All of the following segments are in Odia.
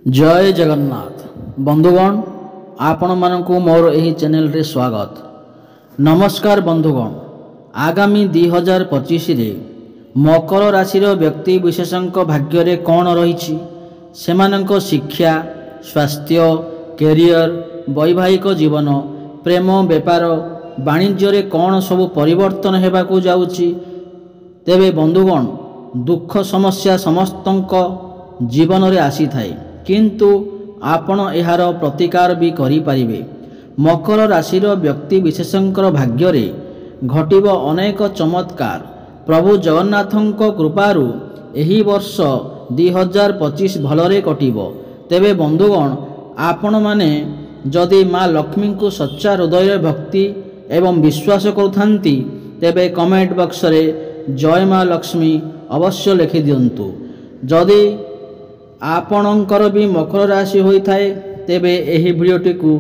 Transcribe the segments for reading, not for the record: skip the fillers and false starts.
जय जगन्नाथ बंधुगण आपण मानकु मोर एही चैनल रे स्वागत। नमस्कार बंधुगण, आगामी 2025 रे मकर राशि व्यक्ति विशेषक भाग्य रे कौन रही सेमानक शिक्षा, स्वास्थ्य, कैरियर, वैवाहिक जीवन, प्रेम, व्यापार, वाणिज्य रे कौन सब परिवर्तन हेबाकु जाउची। तेबे बंधुगण, दुख समस्या समस्तंक जीवन रे आसी थाए, किंतु आपण एहार प्रतिकार भी करि परिबे। मकर राशिर व्यक्ति विशेषकर भाग्य रे घटिब अनेक चमत्कार। प्रभु जगन्नाथंक कृपारु एही वर्ष 2025 भलरे कटिब। तेबे बंधुगण, आपण माने जदि माँ लक्ष्मी को सच्चा हृदय भक्ति एवं विश्वास करुथांती तेबे कमेंट बॉक्स रे जय माँ लक्ष्मी अवश्य लिखि दियंतु। जदि आपणकर भी मकर राशि होइथाए तेबे एही वीडियोटी को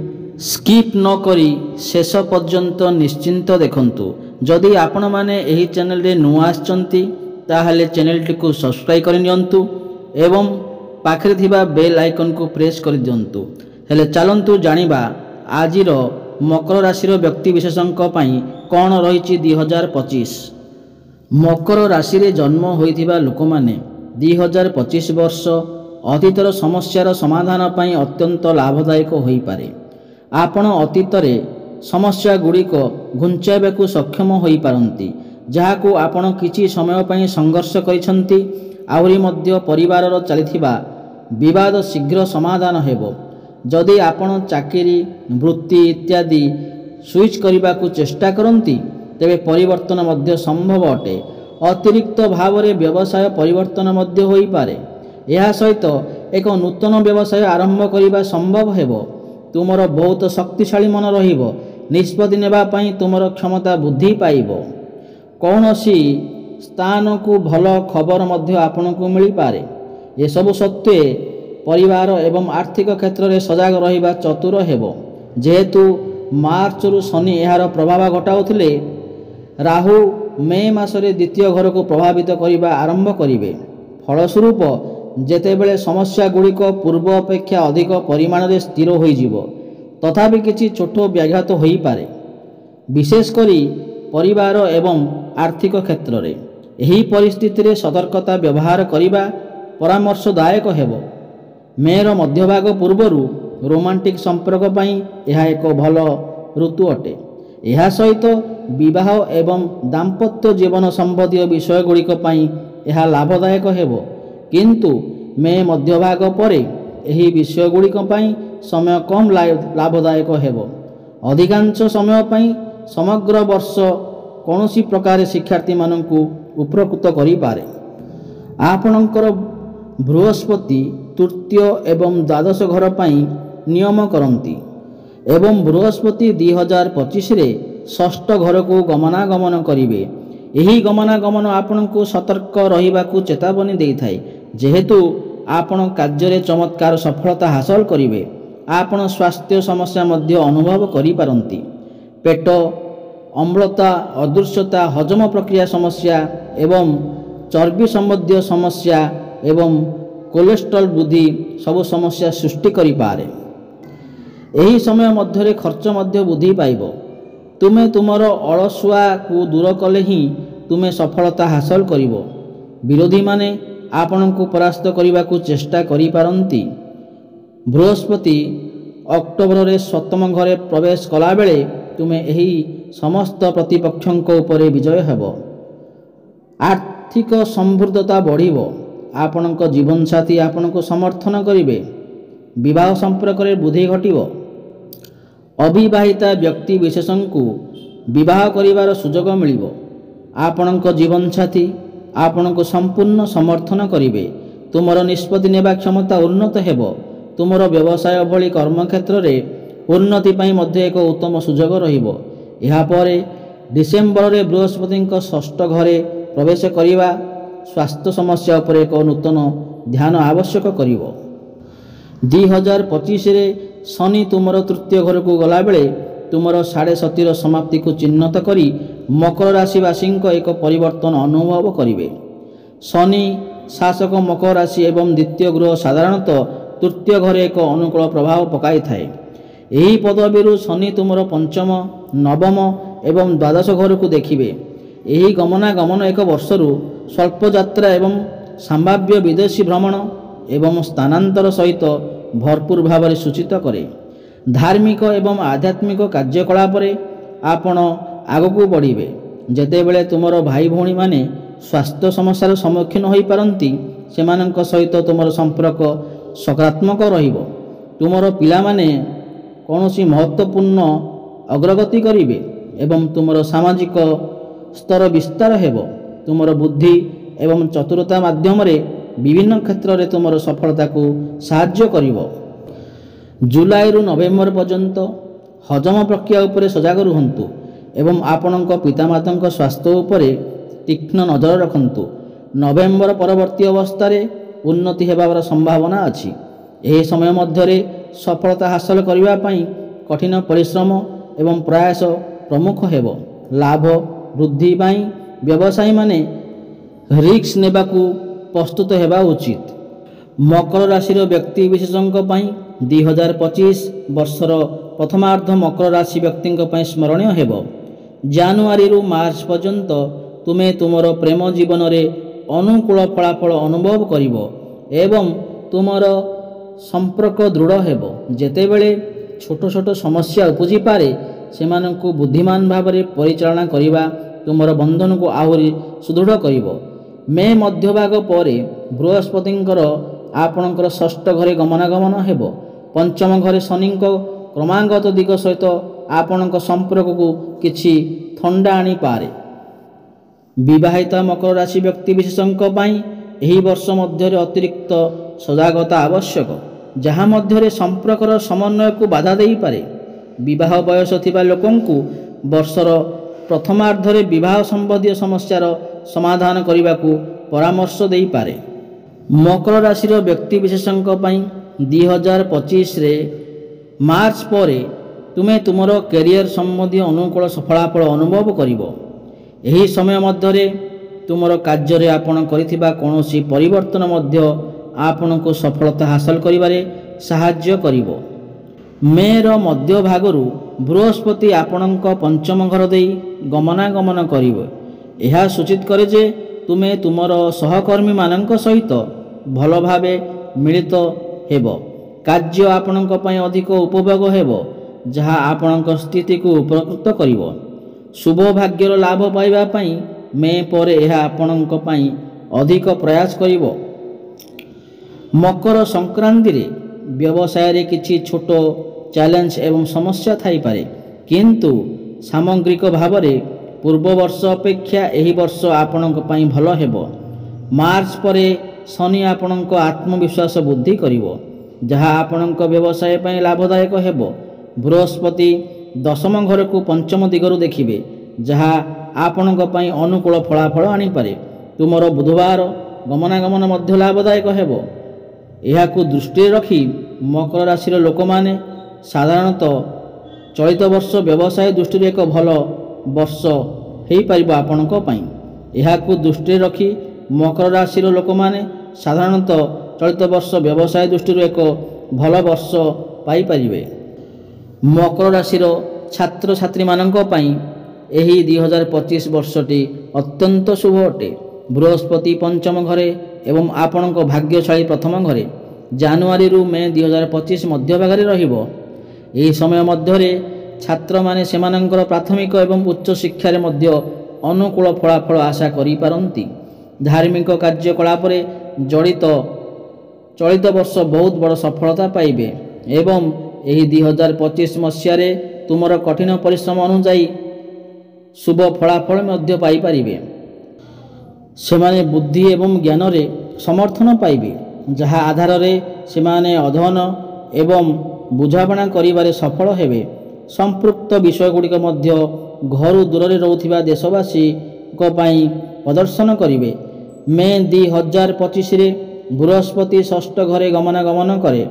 स्किप न करी शेष पर्यंत निश्चिंत देखंतु। जदि आपण माने एही चैनल रे नुआ आछंती ताहाले चैनलटी को सब्सक्राइब करि नियंतु एवं पाखरे थिबा बेल आइकन को प्रेस करि दियंतु। हेले चलंतु जानिबा आजिर मकर राशिर व्यक्ति विशेषक पई कोन रहिछि 2025। मकर राशि रे जन्म होइथिबा लोक माने 2025 वर्ष अतीतर समस्यार समाधान पाई अत्यंत लाभदायक होई पारे। आपण अतीत रे समस्या गुड़िक घुंचाइबाकू सक्षम होई पारंती, जहाकू आपण किछि समय पाई संघर्ष करिसंती। आहुरी मध्य परिवारर चलिथिबा विवाद शीघ्र समाधान हेबो। जदि आपण चाकरी, वृत्ति इत्यादि स्विच करबाकू चेष्टा करंती तेबे परिवर्तन मध्य संभव अटे। अतिरिक्त भाव रे व्यवसाय परिवर्तन मध्य होई पारे। यह सहित एक नूतन व्यवसाय आरंभ करने संभव हेबो। तुमर बहुत शक्तिशाली मन रहिबो। निष्पत्ति नेबा पई तुमर क्षमता बुद्धि पाइबो। कौनसी स्थान को भल खबर मध्य आपनकु मिली पारे। ये सब सत्वे परिवार एवं आर्थिक क्षेत्र में सजग रहिबा चतुर हेबो। जेहेतु मार्च रु शनि एहार प्रभाव घटाउथिले, राहु मे मासरे द्वितीय घर को प्रभावित करने आरंभ करिवे। फलस्वरूप जेतेबेले समस्या गुड़िक पूर्व अपेक्षा अधिक परिमाण रे स्थिर होइजिवो, तथापि किछि छोट व्याघात होई पारे। विशेष करी परिवार एवं आर्थिक क्षेत्र रे एही परिस्थिति रे सतर्कता व्यवहार करिबा परामर्शदायक हेबो। मेर मध्यभाग पूर्वरु रोमांटिक संपर्क पई एहा एक भल ऋतु अटे। एहा सहित विवाह एवं दाम्पत्य जीवन संबंधी विषय गुड़िक पई एहा लाभदायक हेबो, किंतु मे मध्यभाग परे एही विषय गुड़िक पई समय कम लाभदायक हेबो। अधिकांश समय पई समग्र वर्ष कौनसी प्रकार शिक्षार्थी माननकु उपकृत करि पारे। आपणकर बृहस्पति तृतीय एवं द्वादश घर पई नियम करंती एवं बृहस्पति 2025 रे षष्ठ घर को गमनागमन करिवे। एही गमनागमन आपनकु सतर्क रहिबाकू चेतावनी देइथाय। जेहेतु आपण कार्य चमत्कार सफलता हासिल करिवे, आपण स्वास्थ्य समस्या मध्य अनुभव करि पारंती। पेट, अम्लता, अदृश्यता, हजम प्रक्रिया समस्या एवं चर्बी संबंधी समस्या एवं कोलेस्ट्रॉल वृद्धि सब समस्या सृष्टि करि पारे। एही समय मध्य खर्च मध्य वृद्धि पाइबो। तुमे तुमर अलसुआ को दूर कले ही तुमे सफलता हासिल करिवो। विरोधी माने आपनकु परास्त करने को चेष्टा करि पारंती। बृहस्पति अक्टोबर रे सप्तम घरे प्रवेश कला बेले तुमे एही समस्त प्रतिपक्षंक उपरे विजय हेबो। आर्थिक समृद्धता बढ़िबो। आपनक जीवन साथी आपनकु समर्थन करिवे। विवाह संपर्क रे बुद्धि घटिबो। अविवाहिता व्यक्ति विशेषंकु विवाह करिवार सुजोग मिलिबो। आपनक जीवन साथी आपनकु संपूर्ण समर्थन करिवे। तुमर निष्पत्ति नेबा क्षमता उन्नत हेबो। तुमर व्यवसाय भली कर्म क्षेत्र रे उन्नति पई मध्य एक उत्तम सुजोग रहिबो। एहा परे डिसेम्बर रे बृहस्पतिक षष्ठ घरे प्रवेश करिवा स्वास्थ्य समस्या उपर एक नूतन ध्यान आवश्यक करिवो। 2025 रे शनि तुमर तृतीय घर को गला बेले तुमर साढ़े सतीर समाप्ति को चिन्हित करी मकर राशिवासी एक परिवर्तन अनुभव करिवे। शनि शासक मकर राशि एवं द्वितीय गृह साधारणतः ତୃତୀୟ ଘରେ ଏକ ଅନୁକୂଳ ପ୍ରଭାବ ପକାଇଥାଏ। ଏହି ପଦବୀରୁ ଶନି ତୁମର ପଞ୍ଚମ, ନବମ ଏବଂ ଦ୍ୱାଦଶ ଘରକୁ ଦେଖିବେ। ଏହି ଗମନାଗମନ ଏକ ବର୍ଷରୁ ସ୍ୱଳ୍ପ ଯାତ୍ରା ଏବଂ ସମ୍ଭାବ୍ୟ ବିଦେଶୀ ଭ୍ରମଣ ଏବଂ ସ୍ଥାନାନ୍ତର ସହିତ ଭରପୁର ଭାବରେ ସୂଚିତ କରେ। ଧାର୍ମିକ ଏବଂ ଆଧ୍ୟାତ୍ମିକ କାର୍ଯ୍ୟକଳାପରେ ଆପଣ ଆଗକୁ ବଢ଼ିବେ। ଯେତେବେଳେ ତୁମର ଭାଇ ଭଉଣୀମାନେ ସ୍ୱାସ୍ଥ୍ୟ ସମସ୍ୟାର ସମ୍ମୁଖୀନ ହୋଇପାରନ୍ତି, ସେମାନଙ୍କ ସହିତ ତୁମର ସମ୍ପର୍କ ସକାରାତ୍ମକ ରହିବ। ତୁମର ପିଲାମାନେ କୌଣସି ମହତ୍ତ୍ୱପୂର୍ଣ୍ଣ ଅଗ୍ରଗତି କରିବେ ଏବଂ ତୁମର ସାମାଜିକ ସ୍ତର ବିସ୍ତାର ହେବ। ତୁମର ବୁଦ୍ଧି ଏବଂ ଚତୁରତା ମାଧ୍ୟମରେ ବିଭିନ୍ନ କ୍ଷେତ୍ରରେ ତୁମର ସଫଳତାକୁ ସାହାଯ୍ୟ କରିବ। ଜୁଲାଇରୁ ନଭେମ୍ବର ପର୍ଯ୍ୟନ୍ତ ହଜମ ପ୍ରକ୍ରିୟା ଉପରେ ସଜାଗ ରୁହନ୍ତୁ ଏବଂ ଆପଣଙ୍କ ପିତାମାତାଙ୍କ ସ୍ୱାସ୍ଥ୍ୟ ଉପରେ ତୀକ୍ଷ୍ଣ ନଜର ରଖନ୍ତୁ। ନଭେମ୍ବର ପରବର୍ତ୍ତୀ ଅବସ୍ଥାରେ ଉନ୍ନତି ହେବାର ସମ୍ଭାବନା ଅଛି। ଏହି ସମୟ ମଧ୍ୟରେ ସଫଳତା ହାସଲ କରିବା ପାଇଁ କଠିନ ପରିଶ୍ରମ ଏବଂ ପ୍ରୟାସ ପ୍ରମୁଖ ହେବ। ଲାଭ ବୃଦ୍ଧି ପାଇଁ ବ୍ୟବସାୟୀମାନେ ରିସ୍କ ନେବାକୁ ପ୍ରସ୍ତୁତ ହେବା ଉଚିତ। ମକର ରାଶିର ବ୍ୟକ୍ତିବିଶେଷଙ୍କ ପାଇଁ 2025 ବର୍ଷର ପ୍ରଥମାର୍ଦ୍ଧ ମକର ରାଶି ବ୍ୟକ୍ତିଙ୍କ ପାଇଁ ସ୍ମରଣୀୟ ହେବ। ଜାନୁଆରୀରୁ ମାର୍ଚ୍ଚ ପର୍ଯ୍ୟନ୍ତ ତୁମେ ତୁମର ପ୍ରେମ ଜୀବନରେ ଅନୁକୂଳ ଫଳାଫଳ ଅନୁଭବ କରିବ ଏବଂ ତୁମର ସମ୍ପର୍କ ଦୃଢ଼ ହେବ। ଯେତେବେଳେ ଛୋଟ ଛୋଟ ସମସ୍ୟା ଉପୁଜିପାରେ, ସେମାନଙ୍କୁ ବୁଦ୍ଧିମାନ ଭାବରେ ପରିଚାଳନା କରିବା ତୁମର ବନ୍ଧନକୁ ଆହୁରି ସୁଦୃଢ଼ କରିବ। ମେ ମଧ୍ୟଭାଗ ପରେ ବୃହସ୍ପତିଙ୍କର ଆପଣଙ୍କର ଷଷ୍ଠ ଘରେ ଗମନାଗମନ ହେବ। ପଞ୍ଚମ ଘରେ ଶନିଙ୍କ କ୍ରମାଗତ ଦିଗ ସହିତ ଆପଣଙ୍କ ସମ୍ପର୍କକୁ କିଛି ଥଣ୍ଡା ଆଣିପାରେ। ବିବାହିତା ମକର ରାଶି ବ୍ୟକ୍ତିବିଶେଷଙ୍କ ପାଇଁ ଏହି ବର୍ଷ ମଧ୍ୟରେ ଅତିରିକ୍ତ ସଜାଗତା ଆବଶ୍ୟକ, ଯାହା ମଧ୍ୟରେ ସମ୍ପର୍କର ସମନ୍ୱୟକୁ ବାଧା ଦେଇପାରେ। ବିବାହ ବୟସ ଥିବା ଲୋକଙ୍କୁ ବର୍ଷର ପ୍ରଥମାର୍ଦ୍ଧରେ ବିବାହ ସମ୍ବନ୍ଧୀୟ ସମସ୍ୟାର ସମାଧାନ କରିବାକୁ ପରାମର୍ଶ ଦେଇପାରେ। ମକର ରାଶିର ବ୍ୟକ୍ତିବିଶେଷଙ୍କ ପାଇଁ 2025ରେ ମାର୍ଚ୍ଚ ପରେ ତୁମେ ତୁମର କ୍ୟାରିୟର ସମ୍ବନ୍ଧୀୟ ଅନୁକୂଳ ଫଳାଫଳ ଅନୁଭବ କରିବ। ଏହି ସମୟ ମଧ୍ୟରେ ତୁମର କାର୍ଯ୍ୟରେ ଆପଣ କରିଥିବା କୌଣସି ପରିବର୍ତ୍ତନ ମଧ୍ୟ ଆପଣଙ୍କୁ ସଫଳତା ହାସଲ କରିବାରେ ସାହାଯ୍ୟ କରିବ। ମେ'ର ମଧ୍ୟଭାଗରୁ ବୃହସ୍ପତି ଆପଣଙ୍କ ପଞ୍ଚମ ଘର ଦେଇ ଗମନାଗମନ କରିବେ। ଏହା ସୂଚିତ କରେ ଯେ ତୁମେ ତୁମର ସହକର୍ମୀମାନଙ୍କ ସହିତ ଭଲ ଭାବେ ମିଳିତ ହେବ। କାର୍ଯ୍ୟ ଆପଣଙ୍କ ପାଇଁ ଅଧିକ ଉପଭୋଗ ହେବ, ଯାହା ଆପଣଙ୍କ ସ୍ଥିତିକୁ ଉପକୃତ କରିବ। ଶୁଭ ଭାଗ୍ୟର ଲାଭ ପାଇବା ପାଇଁ ମେ ପରେ ଏହା ଆପଣଙ୍କ ପାଇଁ ଅଧିକ ପ୍ରୟାସ କରିବ। ମକର ସଂକ୍ରାନ୍ତିରେ ବ୍ୟବସାୟରେ କିଛି ଛୋଟ ଚ୍ୟାଲେଞ୍ଜ ଏବଂ ସମସ୍ୟା ଥାଇପାରେ, କିନ୍ତୁ ସାମଗ୍ରିକ ଭାବରେ ପୂର୍ବ ବର୍ଷ ଅପେକ୍ଷା ଏହି ବର୍ଷ ଆପଣଙ୍କ ପାଇଁ ଭଲ ହେବ। ମାର୍ଚ୍ଚ ପରେ ଶନି ଆପଣଙ୍କ ଆତ୍ମବିଶ୍ୱାସ ବୃଦ୍ଧି କରିବ, ଯାହା ଆପଣଙ୍କ ବ୍ୟବସାୟ ପାଇଁ ଲାଭଦାୟକ ହେବ। ବୃହସ୍ପତି ଦଶମ ଘରକୁ ପଞ୍ଚମ ଦିଗରୁ ଦେଖିବେ, ଯାହା ଆପଣଙ୍କ ପାଇଁ ଅନୁକୂଳ ଫଳାଫଳ ଆଣିପାରେ। ତୁମର ବୁଧବାର ଗମନାଗମନ ମଧ୍ୟ ଲାଭଦାୟକ ହେବ। ଏହାକୁ ଦୃଷ୍ଟିରେ ରଖି ମକର ରାଶିର ଲୋକମାନେ ସାଧାରଣତଃ ଚଳିତ ବର୍ଷ ବ୍ୟବସାୟ ଦୃଷ୍ଟିରୁ ଏକ ଭଲ ବର୍ଷ ହୋଇପାରିବ ଆପଣଙ୍କ ପାଇଁ। ଏହାକୁ ଦୃଷ୍ଟିରେ ରଖି ମକର ରାଶିର ଲୋକମାନେ ସାଧାରଣତଃ ଚଳିତ ବର୍ଷ ବ୍ୟବସାୟ ଦୃଷ୍ଟିରୁ ଏକ ଭଲ ବର୍ଷ ପାଇପାରିବେ। ମକର ରାଶିର ଛାତ୍ରଛାତ୍ରୀମାନଙ୍କ ପାଇଁ ଏହି 2025 ବର୍ଷଟି ଅତ୍ୟନ୍ତ ଶୁଭ ଅଟେ। ବୃହସ୍ପତି ପଞ୍ଚମ ଘରେ ଏବଂ ଆପଣଙ୍କ ଭାଗ୍ୟଶାଳୀ ପ୍ରଥମ ଘରେ ଜାନୁଆରୀରୁ ମେ 2025 ମଧ୍ୟଭାଗରେ ରହିବ। ଏହି ସମୟ ମଧ୍ୟରେ ଛାତ୍ରମାନେ ସେମାନଙ୍କର ପ୍ରାଥମିକ ଏବଂ ଉଚ୍ଚ ଶିକ୍ଷାରେ ମଧ୍ୟ ଅନୁକୂଳ ଫଳାଫଳ ଆଶା କରିପାରନ୍ତି। ଧାର୍ମିକ କାର୍ଯ୍ୟକଳାପରେ ଜଡ଼ିତ ଚଳିତ ବର୍ଷ ବହୁତ ବଡ଼ ସଫଳତା ପାଇବେ ଏବଂ ଏହି 2025 ମସିହାରେ ତୁମର କଠିନ ପରିଶ୍ରମ ଅନୁଯାୟୀ ଶୁଭ ଫଳାଫଳ ମଧ୍ୟ ପାଇପାରିବେ। ସେମାନେ ବୁଦ୍ଧି ଏବଂ ଜ୍ଞାନରେ ସମର୍ଥନ ପାଇବେ, ଯାହା ଆଧାରରେ ସେମାନେ ଅଧ୍ୟୟନ ଏବଂ ବୁଝାମଣା କରିବାରେ ସଫଳ ହେବେ। ସମ୍ପୃକ୍ତ ବିଷୟଗୁଡ଼ିକ ମଧ୍ୟ ଘରୁ ଦୂରରେ ରହୁଥିବା ଦେଶବାସୀଙ୍କ ପାଇଁ ପ୍ରଦର୍ଶନ କରିବେ। ମେ 2025ରେ ବୃହସ୍ପତି ଷଷ୍ଠ ଘରେ ଗମନାଗମନ କରେ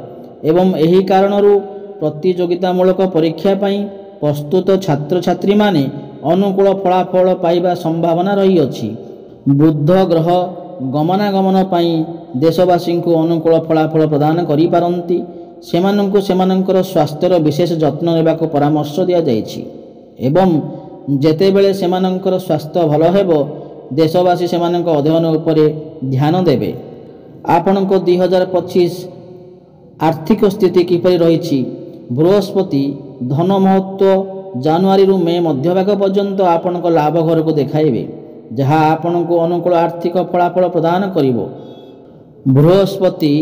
ଏବଂ ଏହି କାରଣରୁ ପ୍ରତିଯୋଗିତାମୂଳକ ପରୀକ୍ଷା ପାଇଁ ପ୍ରସ୍ତୁତ ଛାତ୍ରଛାତ୍ରୀମାନେ ଅନୁକୂଳ ଫଳାଫଳ ପାଇବା ସମ୍ଭାବନା ରହିଅଛି। ବୁଧ ଗ୍ରହ ଗମନାଗମନ ପାଇଁ ଦେଶବାସୀଙ୍କୁ ଅନୁକୂଳ ଫଳାଫଳ ପ୍ରଦାନ କରିପାରନ୍ତି। ସେମାନଙ୍କୁ ସେମାନଙ୍କର ସ୍ୱାସ୍ଥ୍ୟର ବିଶେଷ ଯତ୍ନ ନେବାକୁ ପରାମର୍ଶ ଦିଆଯାଇଛି ଏବଂ ଯେତେବେଳେ ସେମାନଙ୍କର ସ୍ୱାସ୍ଥ୍ୟ ଭଲ ହେବ ଦେଶବାସୀ ସେମାନଙ୍କ ଅଧ୍ୟୟନ ଉପରେ ଧ୍ୟାନ ଦେବେ। ଆପଣଙ୍କ 2025 ଆର୍ଥିକ ସ୍ଥିତି କିପରି ରହିଛି? ବୃହସ୍ପତି ଧନ ମହତ୍ତ୍ୱ ଜାନୁଆରୀରୁ ମେ ମଧ୍ୟଭାଗ ପର୍ଯ୍ୟନ୍ତ ଆପଣଙ୍କ ଲାଭ ଘରକୁ ଦେଖାଇବେ, ଯାହା ଆପଣଙ୍କୁ ଅନୁକୂଳ ଆର୍ଥିକ ଫଳାଫଳ ପ୍ରଦାନ କରିବ। ବୃହସ୍ପତି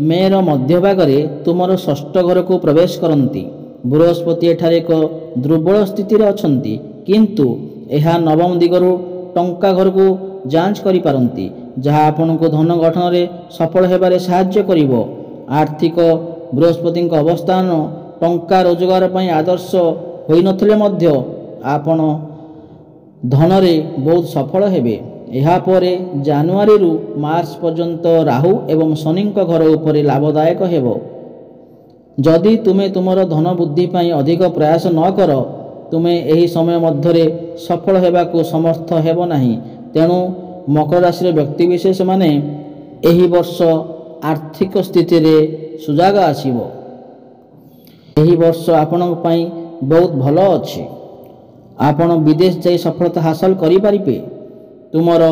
ମେର ମଧ୍ୟଭାଗରେ ତୁମର ଷଷ୍ଠ ଘରକୁ ପ୍ରବେଶ କରନ୍ତି। ବୃହସ୍ପତି ଏଠାରେ ଏକ ଦୁର୍ବଳ ସ୍ଥିତିରେ ଅଛନ୍ତି, କିନ୍ତୁ ଏହା ନବମ ଦିଗରୁ ଟଙ୍କା ଘରକୁ ଯାଞ୍ଚ କରିପାରନ୍ତି, ଯାହା ଆପଣଙ୍କୁ ଧନ ଗଠନରେ ସଫଳ ହେବାରେ ସାହାଯ୍ୟ କରିବ। ଆର୍ଥିକ ବୃହସ୍ପତିଙ୍କ ଅବସ୍ଥାନ ଟଙ୍କା ରୋଜଗାର ପାଇଁ ଆଦର୍ଶ ହୋଇନଥିଲେ ମଧ୍ୟ ଆପଣ ଧନରେ ବହୁତ ସଫଳ ହେବେ। ଏହାପରେ ଜାନୁଆରୀରୁ ମାର୍ଚ୍ଚ ପର୍ଯ୍ୟନ୍ତ ରାହୁ ଏବଂ ଶନିଙ୍କ ଘର ଉପରେ ଲାଭଦାୟକ ହେବ। ଯଦି ତୁମେ ତୁମର ଧନ ବୃଦ୍ଧି ପାଇଁ ଅଧିକ ପ୍ରୟାସ ନ କର, ତୁମେ ଏହି ସମୟ ମଧ୍ୟରେ ସଫଳ ହେବାକୁ ସମର୍ଥ ହେବ ନାହିଁ। ତେଣୁ ମକର ରାଶିର ବ୍ୟକ୍ତିବିଶେଷମାନେ ଏହି ବର୍ଷ ଆର୍ଥିକ ସ୍ଥିତିରେ ସୁଯାଗ ଆସିବ। ଏହି ବର୍ଷ ଆପଣଙ୍କ ପାଇଁ ବହୁତ ଭଲ ଅଛି। ଆପଣ ବିଦେଶ ଯାଇ ସଫଳତା ହାସଲ କରିପାରିବେ। ତୁମର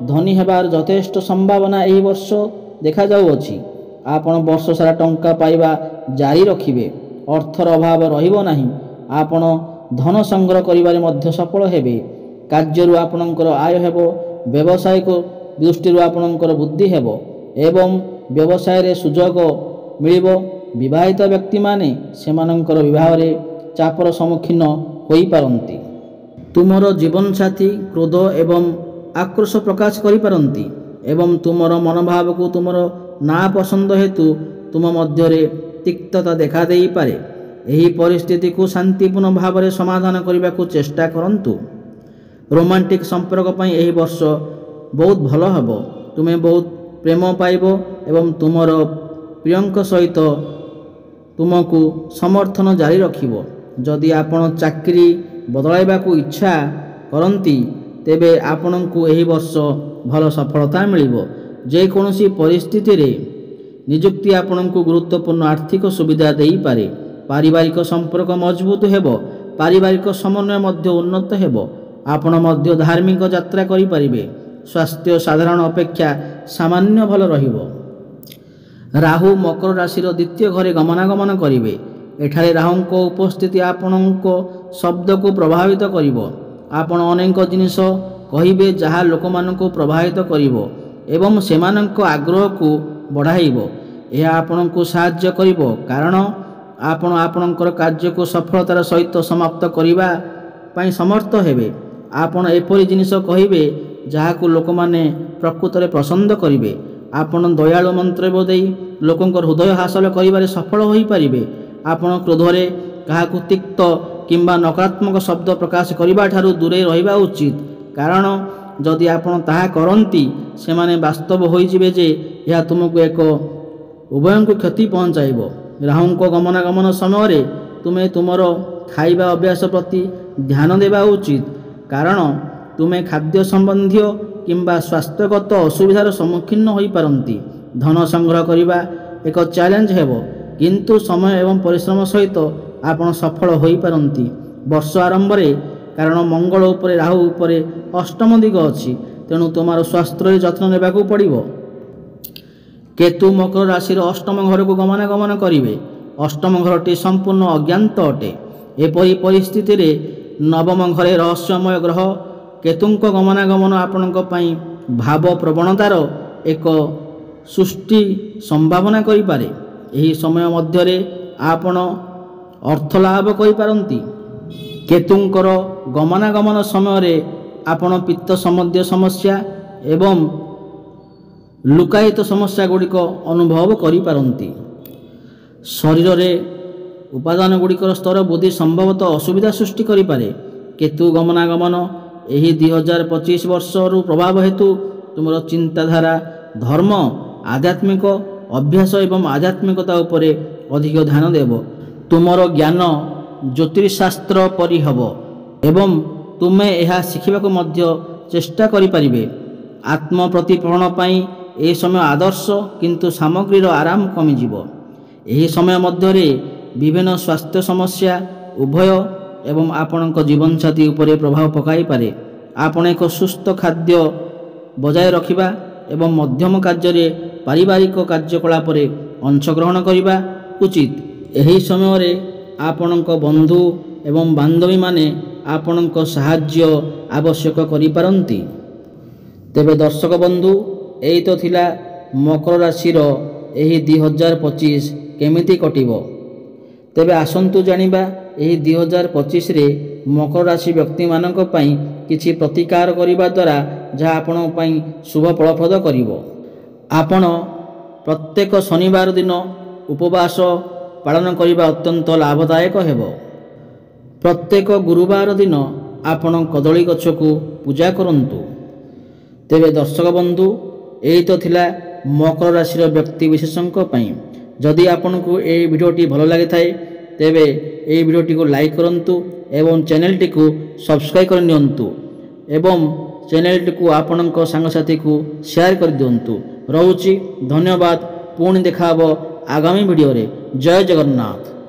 ଧନୀ ହେବାର ଯଥେଷ୍ଟ ସମ୍ଭାବନା ଏହି ବର୍ଷ ଦେଖାଯାଉଅଛି। ଆପଣ ବର୍ଷ ସାରା ଟଙ୍କା ପାଇବା ଜାରି ରଖିବେ। ଅର୍ଥର ଅଭାବ ରହିବ ନାହିଁ। ଆପଣ ଧନ ସଂଗ୍ରହ କରିବାରେ ମଧ୍ୟ ସଫଳ ହେବେ। କାର୍ଯ୍ୟରୁ ଆପଣଙ୍କର ଆୟ ହେବ। ବ୍ୟବସାୟିକ ଦୃଷ୍ଟିରୁ ଆପଣଙ୍କର ବୃଦ୍ଧି ହେବ ଏବଂ ବ୍ୟବସାୟରେ ସୁଯୋଗ ମିଳିବ। ବିବାହିତ ବ୍ୟକ୍ତିମାନେ ସେମାନଙ୍କର ବିବାହରେ ଚାପର ସମ୍ମୁଖୀନ ହୋଇପାରନ୍ତି। ତୁମର ଜୀବନସାଥୀ କ୍ରୋଧ ଏବଂ ଆକ୍ରୋଶ ପ୍ରକାଶ କରିପାରନ୍ତି ଏବଂ ତୁମର ମନୋଭାବକୁ ତୁମର ନାପସନ୍ଦ ହେତୁ ତୁମ ମଧ୍ୟରେ ତିକ୍ତତା ଦେଖାଦେଇପାରେ। ଏହି ପରିସ୍ଥିତିକୁ ଶାନ୍ତିପୂର୍ଣ୍ଣ ଭାବରେ ସମାଧାନ କରିବାକୁ ଚେଷ୍ଟା କରନ୍ତୁ। ରୋମାଣ୍ଟିକ୍ ସମ୍ପର୍କ ପାଇଁ ଏହି ବର୍ଷ ବହୁତ ଭଲ ହେବ। ତୁମେ ବହୁତ ପ୍ରେମ ପାଇବ ଏବଂ ତୁମର ପ୍ରିୟଙ୍କ ସହିତ ତୁମକୁ ସମର୍ଥନ ଜାରି ରଖିବ। ଯଦି ଆପଣ ଚାକିରି ବଦଳାଇବାକୁ ଇଚ୍ଛା କରନ୍ତି, ତେବେ ଆପଣଙ୍କୁ ଏହି ବର୍ଷ ଭଲ ସଫଳତା ମିଳିବ। ଯେକୌଣସି ପରିସ୍ଥିତିରେ ନିଯୁକ୍ତି ଆପଣଙ୍କୁ ଗୁରୁତ୍ୱପୂର୍ଣ୍ଣ ଆର୍ଥିକ ସୁବିଧା ଦେଇପାରେ। ପାରିବାରିକ ସମ୍ପର୍କ ମଜବୁତ ହେବ। ପାରିବାରିକ ସମନ୍ୱୟ ମଧ୍ୟ ଉନ୍ନତ ହେବ। ଆପଣ ମଧ୍ୟ ଧାର୍ମିକ ଯାତ୍ରା କରିପାରିବେ। ସ୍ୱାସ୍ଥ୍ୟ ସାଧାରଣ ଅପେକ୍ଷା ସାମାନ୍ୟ ଭଲ ରହିବ। ରାହୁ ମକର ରାଶିର ଦ୍ୱିତୀୟ ଘରେ ଗମନାଗମନ କରିବେ। ଏଠାରେ ରାହୁଙ୍କ ଉପସ୍ଥିତି ଆପଣଙ୍କ ଶବ୍ଦକୁ ପ୍ରଭାବିତ କରିବ। ଆପଣ ଅନେକ ଜିନିଷ କହିବେ ଯାହା ଲୋକମାନଙ୍କୁ ପ୍ରଭାବିତ କରିବ ଏବଂ ସେମାନଙ୍କ ଆଗ୍ରହକୁ ବଢ଼ାଇବ। ଏହା ଆପଣଙ୍କୁ ସାହାଯ୍ୟ କରିବ କାରଣ ଆପଣ ଆପଣଙ୍କର କାର୍ଯ୍ୟକୁ ସଫଳତାର ସହିତ ସମାପ୍ତ କରିବା ପାଇଁ ସମର୍ଥ ହେବେ। ଆପଣ ଏପରି ଜିନିଷ କହିବେ ଯାହାକୁ ଲୋକମାନେ ପ୍ରକୃତରେ ପସନ୍ଦ କରିବେ। ଆପଣ ଦୟାଳୁ ମନ୍ତବ୍ୟ ଦେଇ ଲୋକଙ୍କର ହୃଦୟ ହାସଲ କରିବାରେ ସଫଳ ହୋଇପାରିବେ। ଆପଣ କ୍ରୋଧରେ କାହାକୁ ତିକ୍ତ କିମ୍ବା ନକାରାତ୍ମକ ଶବ୍ଦ ପ୍ରକାଶ କରିବା ଠାରୁ ଦୂରେଇ ରହିବା ଉଚିତ, କାରଣ ଯଦି ଆପଣ ତାହା କରନ୍ତି ସେମାନେ ବାସ୍ତବ ହୋଇଯିବେ ଯେ ଏହା ତୁମକୁ ଏକ ଉଭୟଙ୍କୁ କ୍ଷତି ପହଞ୍ଚାଇବ। ରାହୁଙ୍କ ଗମନାଗମନ ସମୟରେ ତୁମେ ତୁମର ଖାଇବା ଅଭ୍ୟାସ ପ୍ରତି ଧ୍ୟାନ ଦେବା ଉଚିତ, କାରଣ ତୁମେ ଖାଦ୍ୟ ସମ୍ବନ୍ଧୀୟ କିମ୍ବା ସ୍ୱାସ୍ଥ୍ୟଗତ ଅସୁବିଧାର ସମ୍ମୁଖୀନ ହୋଇପାରନ୍ତି। ଧନ ସଂଗ୍ରହ କରିବା ଏକ ଚ୍ୟାଲେଞ୍ଜ ହେବ, କିନ୍ତୁ ସମୟ ଏବଂ ପରିଶ୍ରମ ସହିତ ଆପଣ ସଫଳ ହୋଇପାରନ୍ତି। ବର୍ଷ ଆରମ୍ଭରେ କାରଣ ମଙ୍ଗଳ ଉପରେ ରାହୁ ଉପରେ ଅଷ୍ଟମ ଦିଗ ଅଛି, ତେଣୁ ତୁମର ସ୍ୱାସ୍ଥ୍ୟର ଯତ୍ନ ନେବାକୁ ପଡ଼ିବ। କେତୁ ମକର ରାଶିର ଅଷ୍ଟମ ଘରକୁ ଗମନାଗମନ କରିବେ। ଅଷ୍ଟମ ଘରଟି ସମ୍ପୂର୍ଣ୍ଣ ଅଜ୍ଞାତ ଅଟେ। ଏପରି ପରିସ୍ଥିତିରେ ନବମ ଘରେ ରହସ୍ୟମୟ ଗ୍ରହ କେତୁଙ୍କ ଗମନାଗମନ ଆପଣଙ୍କ ପାଇଁ ଭାବ ପ୍ରବଣତାର ଏକ ସୃଷ୍ଟି ସମ୍ଭାବନା କରିପାରେ। ଏହି ସମୟ ମଧ୍ୟରେ ଆପଣ ଅର୍ଥ ଲାଭ କରିପାରନ୍ତି। କେତୁଙ୍କର ଗମନାଗମନ ସମୟରେ ଆପଣ ପିତ୍ତ ସମ୍ବନ୍ଧୀୟ ସମସ୍ୟା ଏବଂ ଲୁକାୟିତ ସମସ୍ୟା ଗୁଡ଼ିକ ଅନୁଭବ କରିପାରନ୍ତି। ଶରୀରରେ ଉପାଦାନ ଗୁଡ଼ିକର ସ୍ତର ବୃଦ୍ଧି ସମ୍ଭବତଃ ଅସୁବିଧା ସୃଷ୍ଟି କରିପାରେ। କେତୁ ଗମନାଗମନ ଏହି 2025 ବର୍ଷରୁ ପ୍ରଭାବ ହେତୁ ତୁମର ଚିନ୍ତାଧାରା ଧର୍ମ, ଆଧ୍ୟାତ୍ମିକ ଅଭ୍ୟାସ ଏବଂ ଆଧ୍ୟାତ୍ମିକତା ଉପରେ ଅଧିକ ଧ୍ୟାନ ଦେବ। ତୁମର ଜ୍ଞାନ ଜ୍ୟୋତିଷଶାସ୍ତ୍ର ପରି ହେବ ଏବଂ ତୁମେ ଏହା ଶିଖିବାକୁ ମଧ୍ୟ ଚେଷ୍ଟା କରିପାରିବେ। आत्मप्रतिफलन पाई यह समय आदर्श किंतु सामग्रीर आराम कमिजिव। यही समय मध्य विभिन्न स्वास्थ्य समस्या उभय एवं आपणक जीवनसाथी उपरे प्रभाव पकाई पारे। आपण एक सुस्थ खाद्य बजाय रखिबा एवं मध्यम कार्य पारिवारिक कार्यकलाप अंशग्रहण करने उचित। यही समय आपणक बंधु एवं बांधवी माने आपणक साहाय्य आवश्यक करि पारंती। तेबे दर्शक बंधु यही तो थिला मकर राशि यही 2025 केमिति कटिबो। तेबे आसंतु जानिबा यही 2025 रे मकर राशि व्यक्ति मानक पई किछि प्रतिकार करिबा द्वारा जहाँ आपण पई शुभ फलप्रद करिवो। आपण प्रत्येक शनिवार दिन उपवास पालन करिबा अत्यंत लाभदायक हेबो। प्रत्येक गुरुवार दिन आपण कदली गछ को पूजा करंतु। तेबे दर्शक बंधु यही तो थिला मकर राशि व्यक्ति विशेषज्ञ पई। जदि आपन को ये वीडियोटी भल लगी थाए तेबे ये वीडियोटी को लाइक करंतु एवं चैनलटी को सब्सक्राइब कर नियंतु एवं चैनलटी को आपणक सांगसाथी को शेयर कर दियंतु। रहुछि धन्यवाद। पुणी देखा आगामी वीडियो रे। जय जगन्नाथ।